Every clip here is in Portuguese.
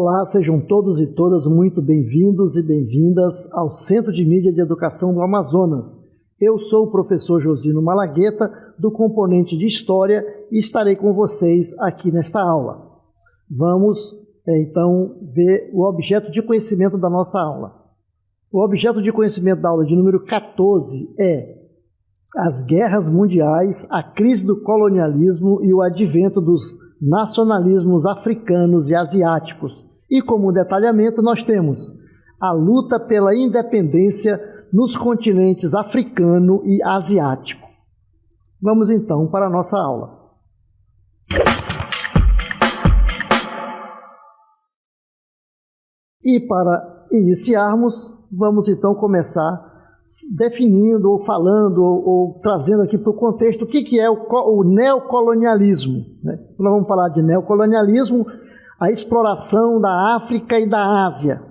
Olá, sejam todos e todas muito bem-vindos e bem-vindas ao Centro de Mídia de Educação do Amazonas. Eu sou o professor Josino Malagueta, do componente de História, e estarei com vocês aqui nesta aula. Vamos, então, ver o objeto de conhecimento da nossa aula. O objeto de conhecimento da aula de número 14 é as guerras mundiais, a crise do colonialismo e o advento dos nacionalismos africanos e asiáticos. E como detalhamento nós temos a luta pela independência nos continentes africano e asiático. Vamos então para a nossa aula. E para iniciarmos, vamos então começar definindo ou falando ou trazendo aqui para o contexto o que é o neocolonialismo, né? Nós vamos falar de neocolonialismo, a exploração da África e da Ásia.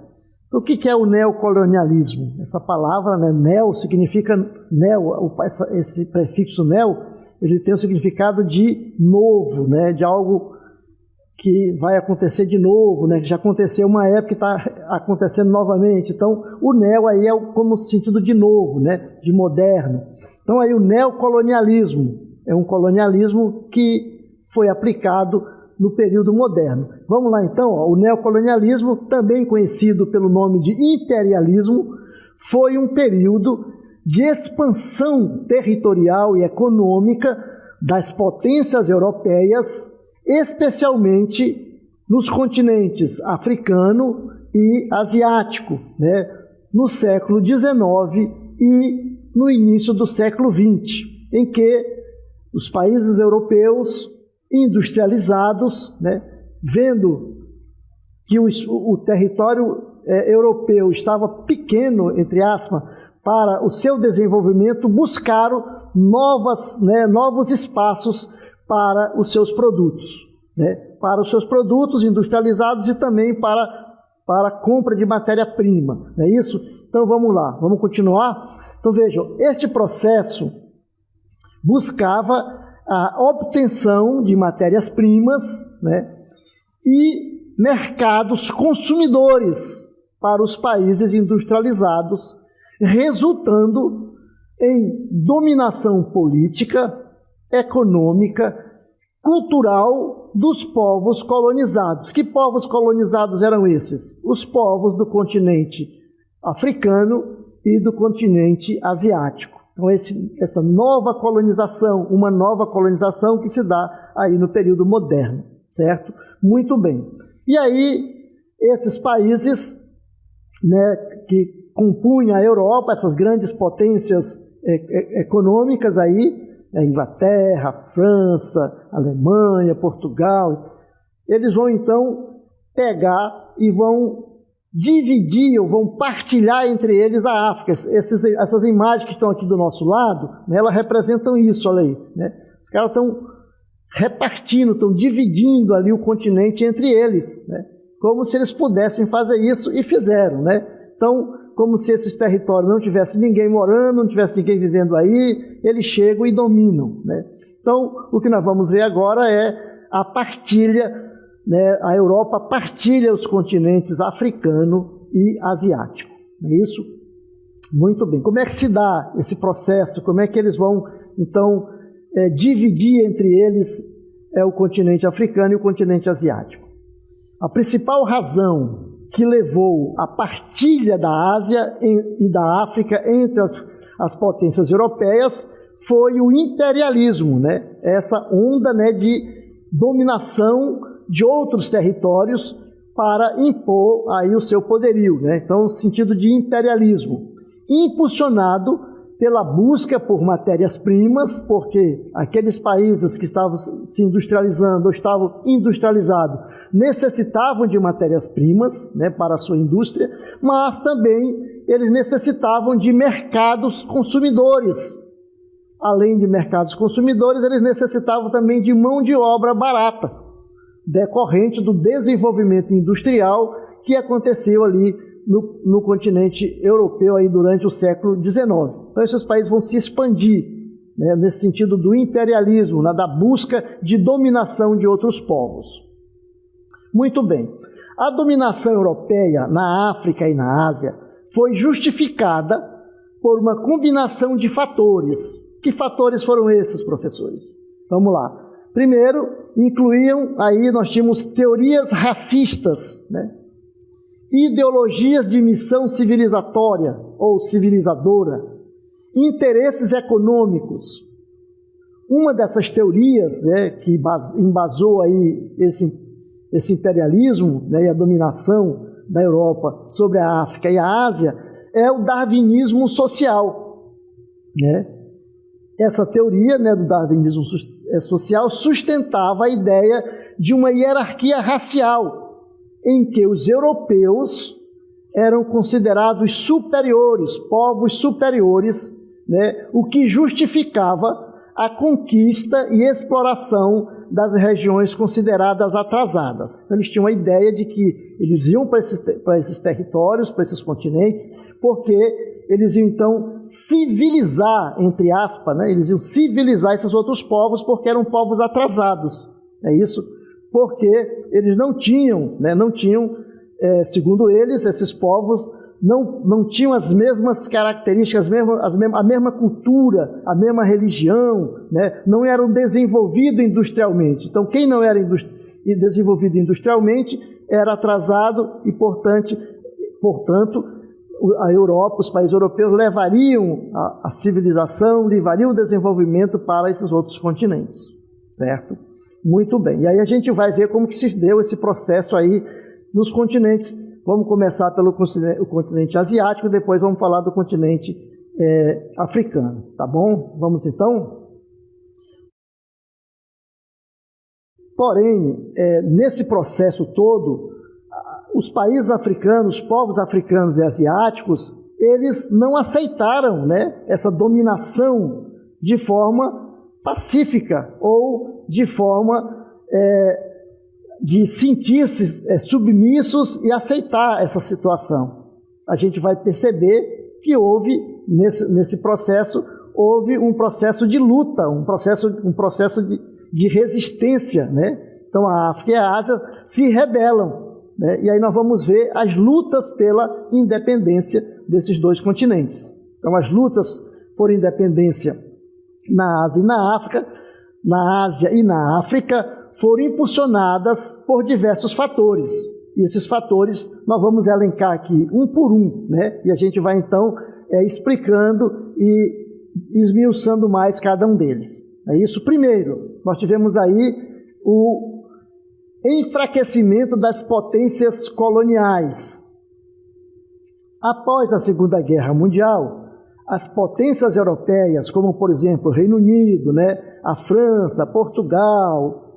Então, o que é o neocolonialismo? Essa palavra, né, neo, significa neo, esse prefixo neo, ele tem o significado de novo, né, de algo que vai acontecer de novo, né, que já aconteceu uma época e está acontecendo novamente. Então, o neo aí é como sentido de novo, né, de moderno. Então, aí o neocolonialismo é um colonialismo que foi aplicado no período moderno. Vamos lá então, o neocolonialismo, também conhecido pelo nome de imperialismo, foi um período de expansão territorial e econômica das potências europeias, especialmente nos continentes africano e asiático, né, no século XIX e no início do século XX, em que os países europeus industrializados, né, vendo que o território europeu estava pequeno, entre aspas, para o seu desenvolvimento, buscaram novos espaços para os seus produtos, né, para os seus produtos industrializados e também para a compra de matéria-prima, não é isso? Então vamos lá, vamos continuar? Então vejam, este processo buscava a obtenção de matérias-primas, né, e mercados consumidores para os países industrializados, resultando em dominação política, econômica, cultural dos povos colonizados. Que povos colonizados eram esses? Os povos do continente africano e do continente asiático. Então, essa nova colonização, uma nova colonização que se dá aí no período moderno, certo? Muito bem. E aí, esses países, né, que compunham a Europa, essas grandes potências econômicas aí, a Inglaterra, a França, a Alemanha, Portugal, eles vão então pegar e vão dividir ou vão partilhar entre eles a África. Essas imagens que estão aqui do nosso lado, né, elas representam isso, olha aí, né? Os caras estão repartindo, estão dividindo ali o continente entre eles, né? Como se eles pudessem fazer isso e fizeram, né? Então, como se esses territórios não tivesse ninguém morando, não tivesse ninguém vivendo aí, eles chegam e dominam, né? Então, o que nós vamos ver agora é a partilha, né? A Europa partilha os continentes africano e asiático, não é isso? Muito bem. Como é que se dá esse processo? Como é que eles vão, então, dividir entre eles o continente africano e o continente asiático? A principal razão que levou à partilha da Ásia e da África entre as potências europeias foi o imperialismo, né? Essa onda, né, de dominação de outros territórios para impor aí o seu poderio, né? Então, no sentido de imperialismo, impulsionado pela busca por matérias-primas, porque aqueles países que estavam se industrializando ou estavam industrializados necessitavam de matérias-primas, né, para a sua indústria, mas também eles necessitavam de mercados consumidores. Além de mercados consumidores, eles necessitavam também de mão de obra barata, decorrente do desenvolvimento industrial que aconteceu ali no continente europeu aí durante o século XIX. Então, esses países vão se expandir, né, nesse sentido do imperialismo, né, da busca de dominação de outros povos. Muito bem. A dominação europeia na África e na Ásia foi justificada por uma combinação de fatores. Que fatores foram esses, professores? Vamos lá. Primeiro, incluíam, aí nós tínhamos teorias racistas, né? Ideologias de missão civilizatória ou civilizadora, interesses econômicos. Uma dessas teorias, né, que embasou aí esse imperialismo, né, e a dominação da Europa sobre a África e a Ásia é o darwinismo social, né? Essa teoria, né, do darwinismo social sustentava a ideia de uma hierarquia racial em que os europeus eram considerados superiores, povos superiores, né, o que justificava a conquista e exploração das regiões consideradas atrasadas. Então, eles tinham a ideia de que eles iam para esses territórios, para esses continentes, porque eles iam então civilizar, entre aspas, né? Eles iam civilizar esses outros povos porque eram povos atrasados. É isso? Porque eles não tinham, né? Segundo eles, esses povos não tinham as mesmas características, a mesma cultura, a mesma religião, né? Não eram desenvolvidos industrialmente. Então, quem não era desenvolvido industrialmente era atrasado e, portanto, a Europa, os países europeus levariam a civilização, levariam o desenvolvimento para esses outros continentes, certo? Muito bem. E aí a gente vai ver como que se deu esse processo aí nos continentes. Vamos começar pelo continente asiático, depois vamos falar do continente africano, tá bom? Vamos então? Porém, nesse processo todo, os países africanos, os povos africanos e asiáticos, eles não aceitaram, né, essa dominação de forma pacífica ou de forma de sentir-se submissos e aceitar essa situação. A gente vai perceber que houve, nesse processo, houve um processo de luta, um processo de resistência, né? Então a África e a Ásia se rebelam, né? E aí nós vamos ver as lutas pela independência desses dois continentes. Então as lutas por independência na Ásia e na África foram impulsionadas por diversos fatores. E esses fatores nós vamos elencar aqui um por um, né? E a gente vai então explicando e esmiuçando mais cada um deles. É isso. Primeiro, nós tivemos aí o enfraquecimento das potências coloniais. Após a Segunda Guerra Mundial, as potências europeias, como por exemplo o Reino Unido, né, a França, Portugal,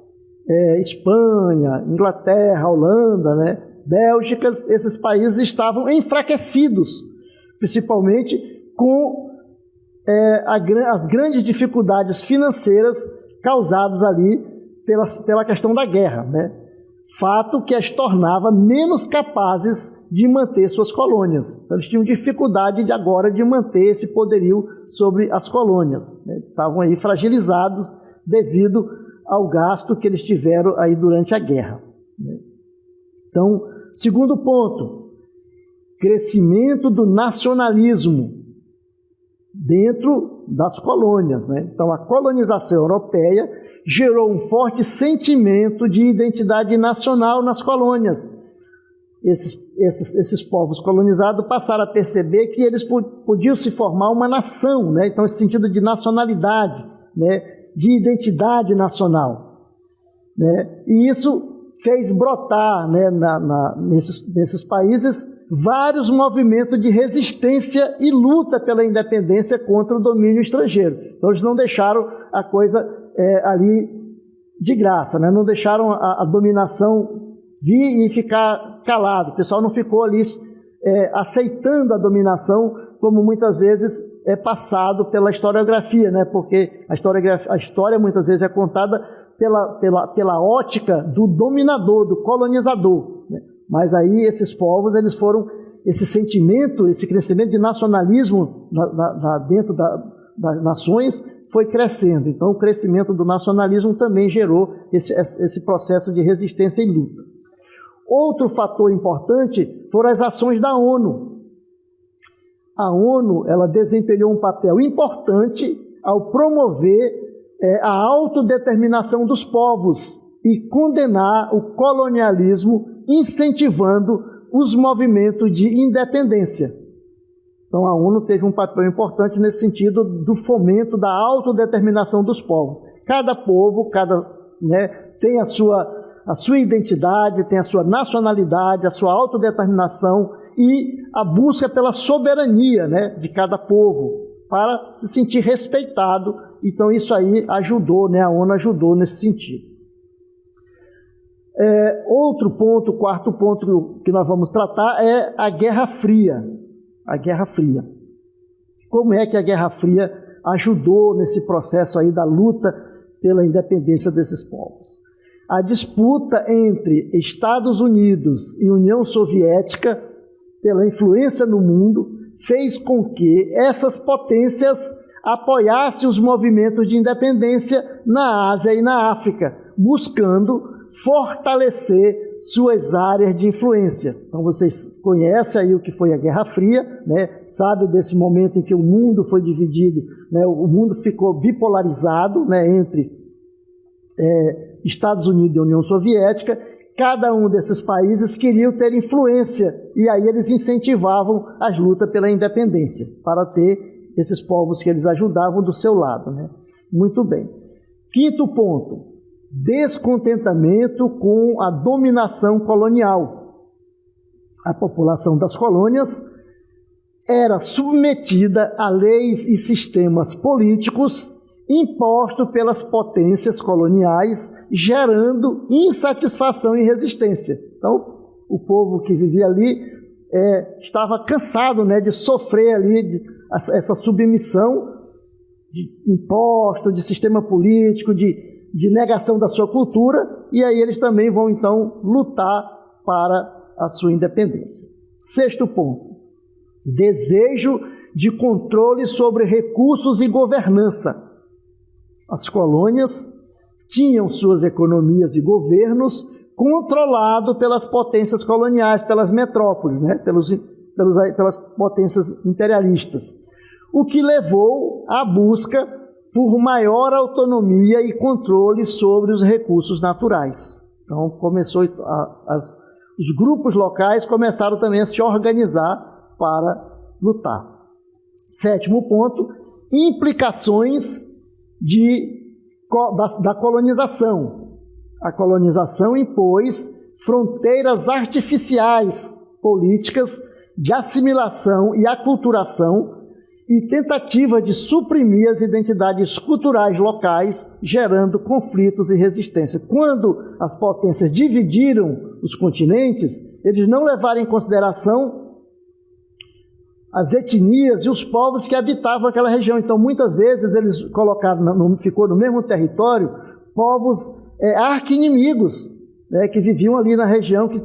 Espanha, Inglaterra, Holanda, né, Bélgica, esses países estavam enfraquecidos, principalmente com as grandes dificuldades financeiras causadas ali pela questão da guerra, né? Fato que as tornava menos capazes de manter suas colônias. Então, eles tinham dificuldade agora de manter esse poderio sobre as colônias, né? Estavam aí fragilizados devido ao gasto que eles tiveram aí durante a guerra, né? Então, segundo ponto, crescimento do nacionalismo dentro das colônias, né? Então, a colonização europeia gerou um forte sentimento de identidade nacional nas colônias. Esses povos colonizados passaram a perceber que eles podiam se formar uma nação, né? Então, esse sentido de nacionalidade, né? De identidade nacional, né? E isso fez brotar, né, nesses países vários movimentos de resistência e luta pela independência contra o domínio estrangeiro. Então, eles não deixaram a coisa ali de graça, né? Não deixaram a dominação vir e ficar calado. O pessoal não ficou ali aceitando a dominação, como muitas vezes é passado pela historiografia, né? Porque a história muitas vezes é contada pela ótica do dominador, do colonizador, né? Mas aí esses povos, eles foram, esse sentimento, esse crescimento de nacionalismo dentro das nações foi crescendo. Então o crescimento do nacionalismo também gerou esse processo de resistência e luta. Outro fator importante foram as ações da ONU. A ONU, ela desempenhou um papel importante ao promover a autodeterminação dos povos e condenar o colonialismo, incentivando os movimentos de independência. Então, a ONU teve um papel importante nesse sentido do fomento da autodeterminação dos povos. Cada povo, tem a sua identidade, tem a sua nacionalidade, a sua autodeterminação e a busca pela soberania, de cada povo, para se sentir respeitado. Então, isso aí ajudou, a ONU ajudou nesse sentido. Outro ponto, quarto ponto que nós vamos tratar é a Guerra Fria. A Guerra Fria. Como é que a Guerra Fria ajudou nesse processo aí da luta pela independência desses povos? A disputa entre Estados Unidos e União Soviética, pela influência no mundo, fez com que essas potências apoiassem os movimentos de independência na Ásia e na África, buscando fortalecer suas áreas de influência. Então vocês conhecem aí o que foi a Guerra Fria, sabe desse momento em que o mundo foi dividido, o mundo ficou bipolarizado, entre Estados Unidos e União Soviética. Cada um desses países queria ter influência e aí eles incentivavam as lutas pela independência, para ter esses povos que eles ajudavam do seu lado. Muito bem. Quinto ponto. Descontentamento com a dominação colonial. A população das colônias era submetida a leis e sistemas políticos impostos pelas potências coloniais, gerando insatisfação e resistência. Então, o povo que vivia ali estava cansado, de sofrer ali essa submissão de imposto, de sistema político, de negação da sua cultura, e aí eles também vão, então, lutar para a sua independência. Sexto ponto, desejo de controle sobre recursos e governança. As colônias tinham suas economias e governos controlados pelas potências coloniais, pelas metrópoles, pelas potências imperialistas, o que levou à busca por maior autonomia e controle sobre os recursos naturais. Então, os grupos locais começaram também a se organizar para lutar. Sétimo ponto, implicações da colonização. A colonização impôs fronteiras artificiais políticas de assimilação e aculturação e tentativa de suprimir as identidades culturais locais, gerando conflitos e resistência. Quando as potências dividiram os continentes, eles não levaram em consideração as etnias e os povos que habitavam aquela região. Então, muitas vezes, eles ficou no mesmo território povos arqui-inimigos, que viviam ali na região, que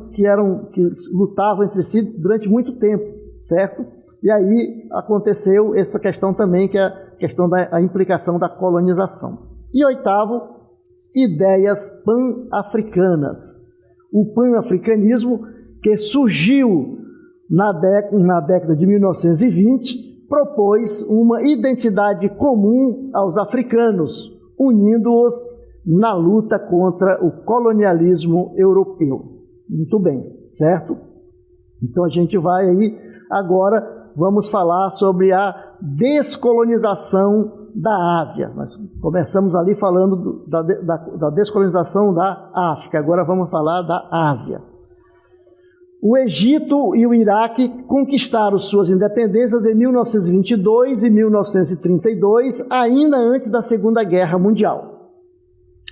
lutavam entre si durante muito tempo, certo? E aí aconteceu essa questão também, que é a questão da implicação da colonização. E oitavo, ideias pan-africanas. O pan-africanismo, que surgiu na década de 1920, propôs uma identidade comum aos africanos, unindo-os na luta contra o colonialismo europeu. Muito bem, certo? Então a gente vai aí, agora vamos falar sobre a descolonização da Ásia. Nós começamos ali falando da descolonização da África, agora vamos falar da Ásia. O Egito e o Iraque conquistaram suas independências em 1922 e 1932, ainda antes da Segunda Guerra Mundial.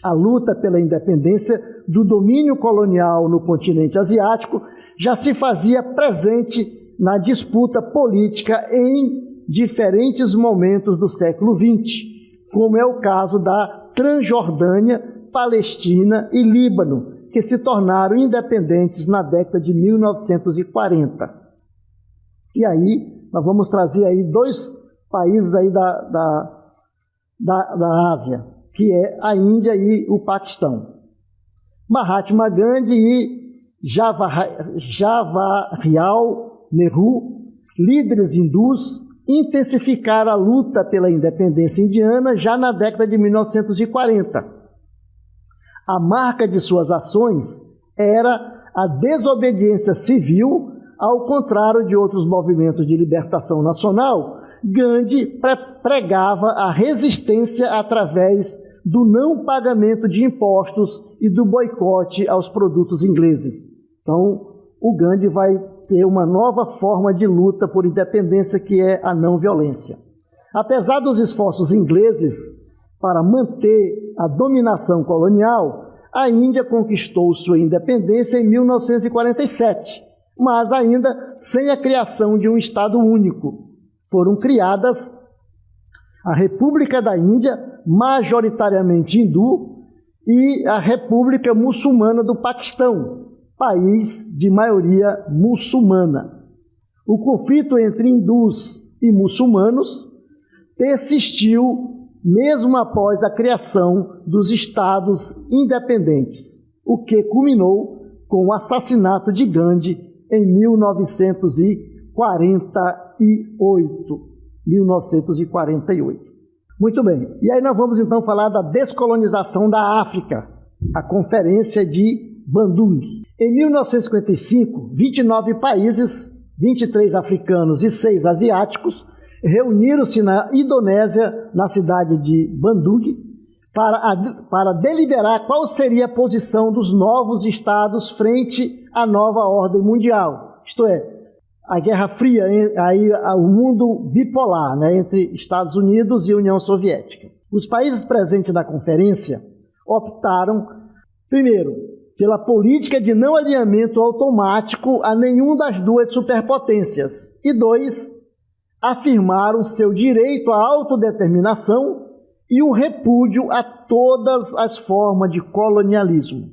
A luta pela independência do domínio colonial no continente asiático já se fazia presente na disputa política em diferentes momentos do século XX, como é o caso da Transjordânia, Palestina e Líbano, que se tornaram independentes na década de 1940. E aí, nós vamos trazer aí dois países aí da Ásia, que é a Índia e o Paquistão. Mahatma Gandhi e Jawaharlal Nehru, líderes hindus, intensificaram a luta pela independência indiana já na década de 1940. A marca de suas ações era a desobediência civil, ao contrário de outros movimentos de libertação nacional. Gandhi pregava a resistência através do não pagamento de impostos e do boicote aos produtos ingleses. Então, o Gandhi vai ter uma nova forma de luta por independência, que é a não violência. Apesar dos esforços ingleses para manter a dominação colonial, a Índia conquistou sua independência em 1947, mas ainda sem a criação de um Estado único. Foram criadas a República da Índia, majoritariamente hindu, e a República Muçulmana do Paquistão, país de maioria muçulmana. O conflito entre hindus e muçulmanos persistiu mesmo após a criação dos estados independentes, o que culminou com o assassinato de Gandhi em 1948. Muito bem, e aí nós vamos então falar da descolonização da África, a Conferência de Bandung. Em 1955, 29 países, 23 africanos e 6 asiáticos, reuniram-se na Indonésia, na cidade de Bandung, para deliberar qual seria a posição dos novos estados frente à nova ordem mundial, isto é, a Guerra Fria, aí o mundo bipolar, né, entre Estados Unidos e União Soviética. Os países presentes na conferência optaram, primeiro, pela política de não alinhamento automático a nenhuma das duas superpotências, e dois, afirmaram seu direito à autodeterminação e o repúdio a todas as formas de colonialismo.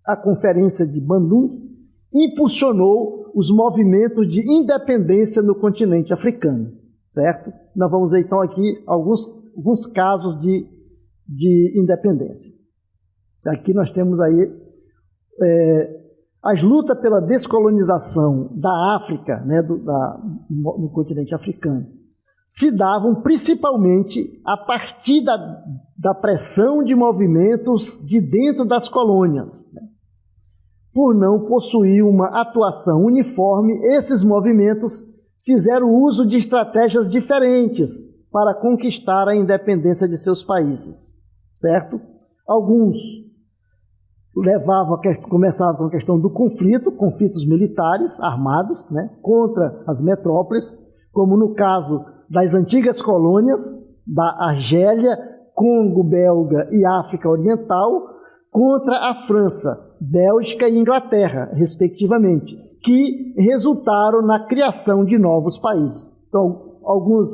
A Conferência de Bandung impulsionou os movimentos de independência no continente africano, certo? Nós vamos ver então aqui alguns casos de independência. Aqui nós temos aí as lutas pela descolonização da África, né, no continente africano, se davam principalmente a partir da pressão de movimentos de dentro das colônias. Por não possuir uma atuação uniforme, esses movimentos fizeram uso de estratégias diferentes para conquistar a independência de seus países, certo? Alguns começavam com a questão do conflitos militares armados, né, contra as metrópoles, como no caso das antigas colônias da Argélia, Congo belga e África Oriental, contra a França, Bélgica e Inglaterra, respectivamente, que resultaram na criação de novos países. Então, alguns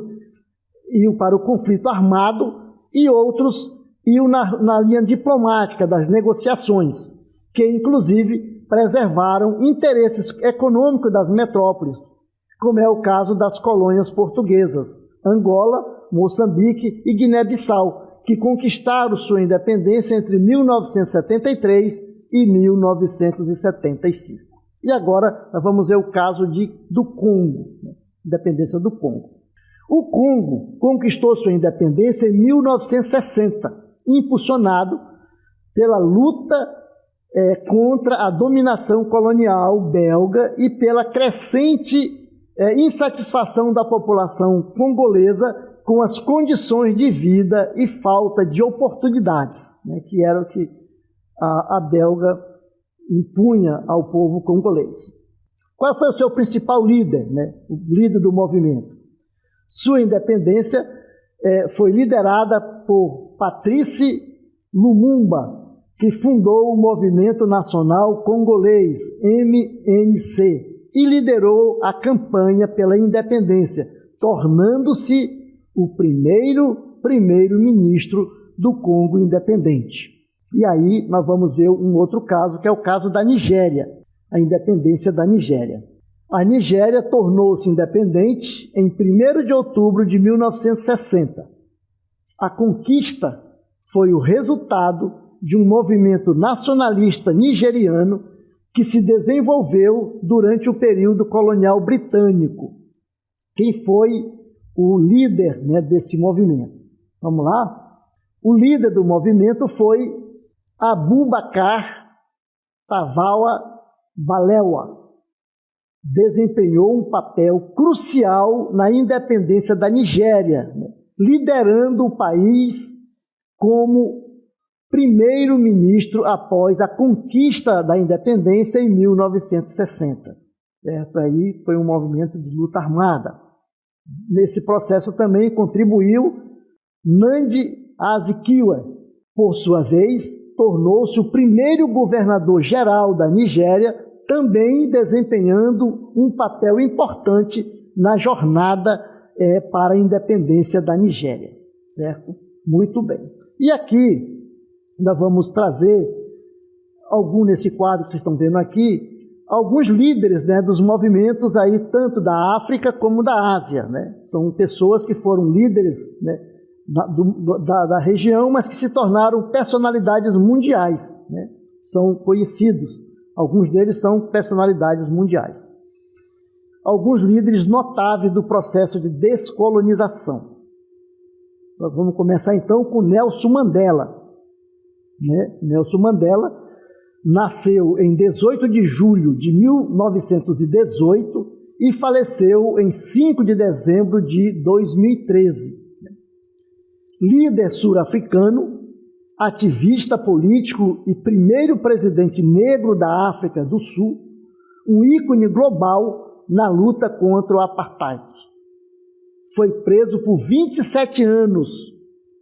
iam para o conflito armado e outros iam na linha diplomática das negociações, que inclusive preservaram interesses econômicos das metrópoles, como é o caso das colônias portuguesas, Angola, Moçambique e Guiné-Bissau, que conquistaram sua independência entre 1973 e 1975. E agora nós vamos ver o caso do Congo, né? Independência do Congo. O Congo conquistou sua independência em 1960, impulsionado pela luta contra a dominação colonial belga e pela crescente insatisfação da população congolesa com as condições de vida e falta de oportunidades, né, que era o que a belga impunha ao povo congolês. Qual foi o seu principal líder, né, o líder do movimento? Sua independência foi liderada por Patrice Lumumba, que fundou o Movimento Nacional Congolês, MNC, e liderou a campanha pela independência, tornando-se o primeiro-ministro do Congo independente. E aí nós vamos ver um outro caso, que é o caso da Nigéria, a independência da Nigéria. A Nigéria tornou-se independente em 1º de outubro de 1960. A conquista foi o resultado de um movimento nacionalista nigeriano que se desenvolveu durante o período colonial britânico. Quem foi o líder, né, desse movimento? Vamos lá? O líder do movimento foi Abubakar Tafawa Balewa. Desempenhou um papel crucial na independência da Nigéria, né, liderando o país como primeiro-ministro após a conquista da independência em 1960. Certo? Aí foi um movimento de luta armada. Nesse processo também contribuiu Nnamdi Azikiwe. Por sua vez, tornou-se o primeiro governador-geral da Nigéria, também desempenhando um papel importante na jornada para a independência da Nigéria. Certo? Muito bem. E aqui nós vamos trazer, nesse quadro que vocês estão vendo aqui, alguns líderes, né, dos movimentos aí, tanto da África como da Ásia, né? São pessoas que foram líderes, né, da região, mas que se tornaram personalidades mundiais, né? São conhecidos, alguns deles são personalidades mundiais. Alguns líderes notáveis do processo de descolonização. Nós vamos começar então com Nelson Mandela. Né? Nelson Mandela nasceu em 18 de julho de 1918 e faleceu em 5 de dezembro de 2013. Líder sul-africano, ativista político e primeiro presidente negro da África do Sul, um ícone global na luta contra o apartheid. Foi preso por 27 anos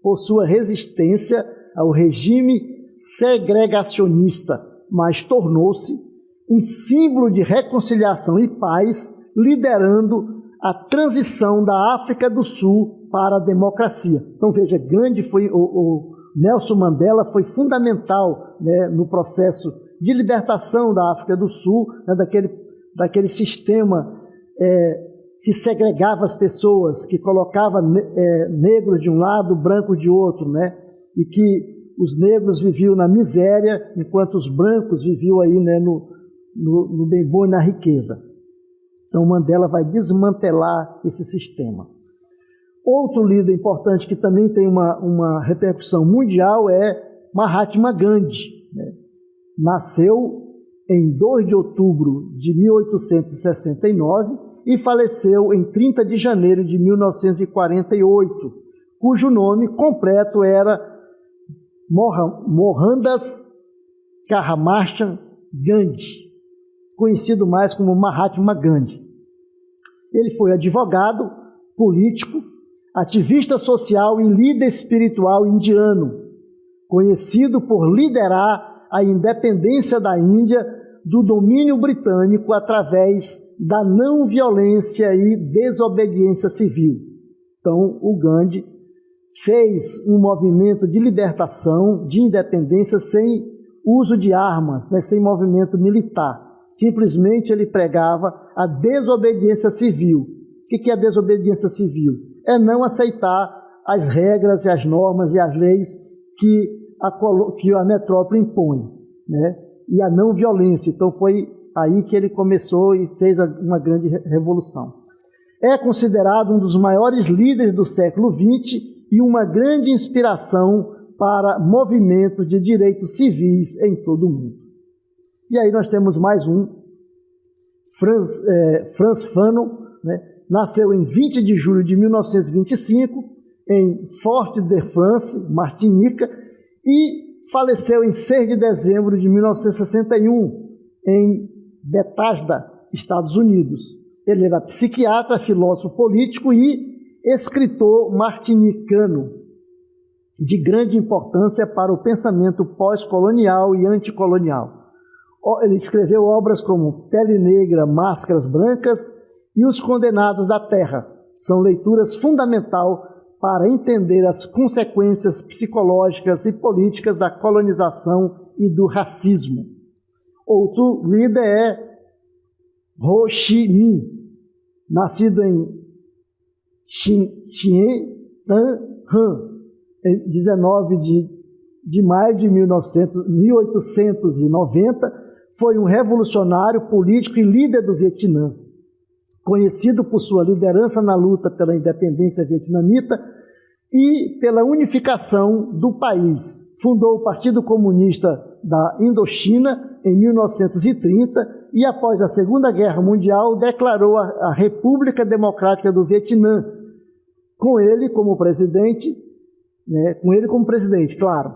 por sua resistência ao regime segregacionista, mas tornou-se um símbolo de reconciliação e paz, liderando a transição da África do Sul para a democracia. Então veja, Gandhi o Nelson Mandela foi fundamental, né, no processo de libertação da África do Sul, né, daquele sistema que segregava as pessoas, que colocava negros de um lado, brancos de outro, né? E que os negros viviam na miséria, enquanto os brancos viviam aí, né, no bem bom e na riqueza. Então Mandela vai desmantelar esse sistema. Outro líder importante que também tem uma repercussão mundial é Mahatma Gandhi, né? Nasceu em 2 de outubro de 1869 e faleceu em 30 de janeiro de 1948, cujo nome completo era Mohandas Karamchand Gandhi, conhecido mais como Mahatma Gandhi. Ele foi advogado, político, ativista social e líder espiritual indiano, conhecido por liderar a independência da Índia do domínio britânico através da não violência e desobediência civil. Então, o Gandhi fez um movimento de libertação, de independência, sem uso de armas, né, sem movimento militar. Simplesmente ele pregava a desobediência civil. O que é a desobediência civil? É não aceitar as regras e as normas e as leis que a metrópole impõe, né? E a não violência. Então foi aí que ele começou e fez uma grande revolução. É considerado um dos maiores líderes do século XX e uma grande inspiração para movimentos de direitos civis em todo o mundo. E aí nós temos mais um, Frantz Fanon, né? Nasceu em 20 de julho de 1925 em Fort-de-France, Martinica, e faleceu em 6 de dezembro de 1961 em Bethesda, Estados Unidos. Ele era psiquiatra, filósofo político e escritor martinicano, de grande importância para o pensamento pós-colonial e anticolonial. Ele escreveu obras como Pele Negra, Máscaras Brancas e Os Condenados da Terra. São leituras fundamentais para entender as consequências psicológicas e políticas da colonização e do racismo. Outro líder é Ho Chi Minh, nascido em Xiantan, em 19 de maio de 1890, foi um revolucionário político e líder do Vietnã, conhecido por sua liderança na luta pela independência vietnamita e pela unificação do país. Fundou o Partido Comunista da Indochina em 1930 e, após a Segunda Guerra Mundial, declarou a República Democrática do Vietnã, com ele como presidente, claro.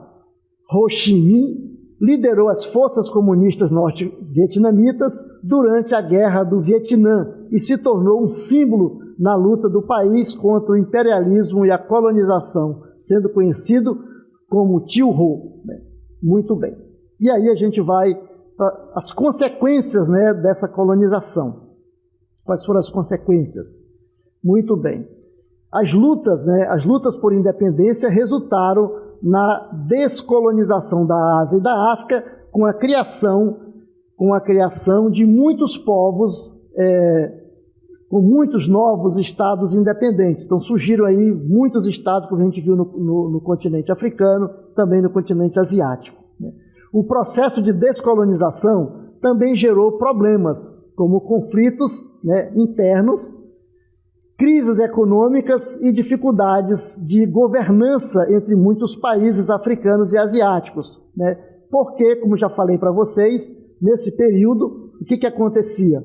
Ho Chi Minh liderou as forças comunistas norte-vietnamitas durante a Guerra do Vietnã e se tornou um símbolo na luta do país contra o imperialismo e a colonização, sendo conhecido como Tio Ho. Muito bem. E aí a gente vai para as consequências, né, dessa colonização. Quais foram as consequências? Muito bem. As lutas por independência resultaram na descolonização da Ásia e da África com a criação de muitos povos, com muitos novos estados independentes. Então surgiram aí muitos estados, como a gente viu no continente africano, também no continente asiático. O processo de descolonização também gerou problemas, como conflitos, internos, crises econômicas e dificuldades de governança entre muitos países africanos e asiáticos. Porque, como já falei para vocês, nesse período, o que acontecia?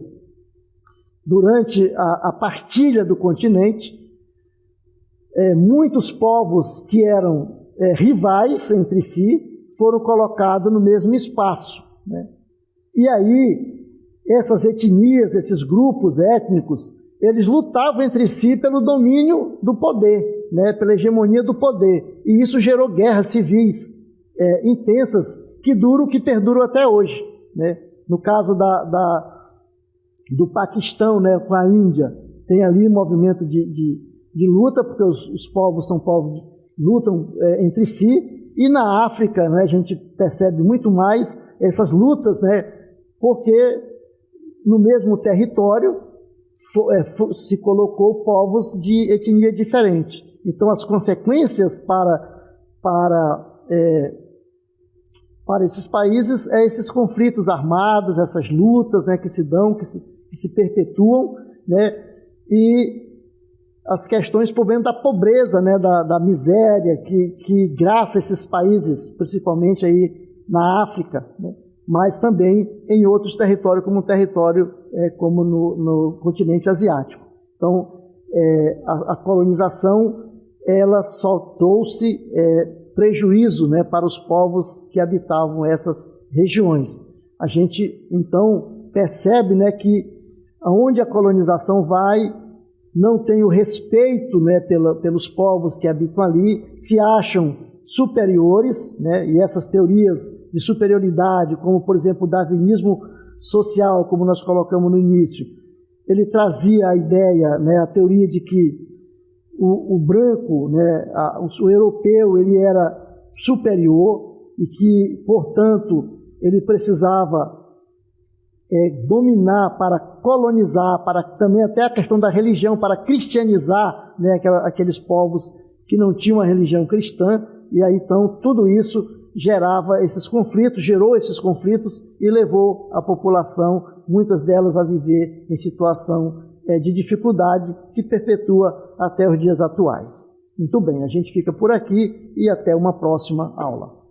Durante a partilha do continente, muitos povos que eram rivais entre si foram colocados no mesmo espaço. E aí, essas etnias, esses grupos étnicos, eles lutavam entre si pelo domínio do poder, pela hegemonia do poder. E isso gerou guerras civis intensas que perduram até hoje. No caso do Paquistão, com a Índia, tem ali um movimento de luta, porque os povos são povos que lutam entre si. E na África, a gente percebe muito mais essas lutas, porque no mesmo território se colocou povos de etnia diferente. Então, as consequências para esses países esses conflitos armados, essas lutas que se dão, que se perpetuam, e as questões por vendo da pobreza, da miséria que graça esses países, principalmente aí na África, mas também em outros territórios, como no continente asiático. Então, a colonização, ela só trouxe prejuízo para os povos que habitavam essas regiões. A gente, então, percebe que aonde a colonização vai, não tem o respeito pelos povos que habitam ali, se acham superiores, e essas teorias de superioridade, como, por exemplo, o darwinismo social, como nós colocamos no início, ele trazia a ideia, a teoria de que o branco, o europeu, ele era superior e que, portanto, ele precisava dominar para colonizar, para também até a questão da religião, para cristianizar aqueles povos que não tinham a religião cristã. E aí, então, tudo isso gerou esses conflitos e levou a população, muitas delas, a viver em situação de dificuldade que perpetua até os dias atuais. Muito bem, a gente fica por aqui e até uma próxima aula.